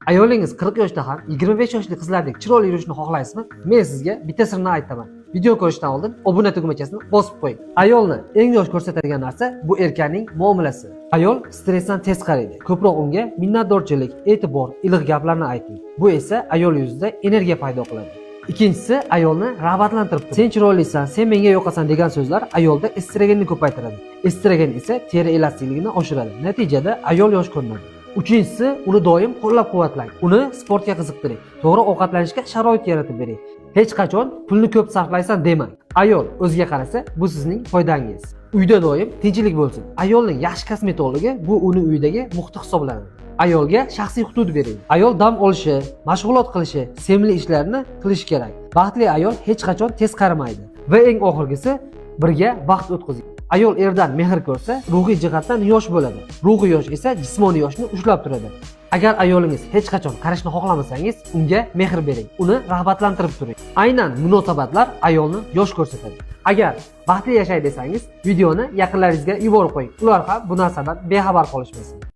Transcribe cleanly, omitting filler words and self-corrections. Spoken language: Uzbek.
Ayolingiz 40 yoshda ham 25 yoshli qizlardek chiroyli yurishni xohlaysizmi? Men sizga bitta sirni aytaman. Video ko'rishdan oldin obuna tugmachasini bosib qo'ying. Ayolni eng yosh ko'rsatadigan narsa bu erkakning muomalasi. Ayol stressdan tez qaraydi. Ko'proq unga minnatdorchilik, e'tibor, iliq gaplarni ayting. Bu esa ayol yuzida energiya paydo qiladi. Ikkinchisi, ayolni rag'batlantirib turadi. Sen chiroylisan, sen menga yoqasan degan so'zlar ayolda estrogenni ko'paytiradi. Estrogen esa teri elastikligini oshiradi. Natijada ayol yosh ko'rinadi. Uchinchisi, uni doim qo'llab-quvvatlang. Uni sportga qiziqtiring. To'g'ri ovqatlanishga sharoit yaratib bering. Hech qachon pulni ko'p sarflaysan demang. Ayol o'ziga qarasa, bu sizning foydangiz. Uyda doim tinchlik bo'lsin. Ayolning yaxshi kosmetologi bu uning uyidagi muhit hisoblanadi. Ayolga shaxsiy hudud bering. Ayol dam olishi, mashg'ulot qilishi, sevimli ishlarni qilish kerak. Baxtli ayol hech qachon tez qarimaydi. Va eng oxirgisi, birga vaqt o'tkazing. Ayol erdan mehr ko'rsa, ruhiy jihatdan yosh bo'ladi. Ruhi yosh esa jismoniy yoshni ushlab turadi. Agar ayolingiz hech qachon qarishni xohlamasangiz, unga mehr bering. Uni rag'batlantirib turing. Aynan munosabatlar ayolni yosh ko'rsatadi. Agar baxtli yashay desangiz, videoni yaqinlaringizga yuborib qo'ying. Ular ham bu narsadan bexabar qolishmasin.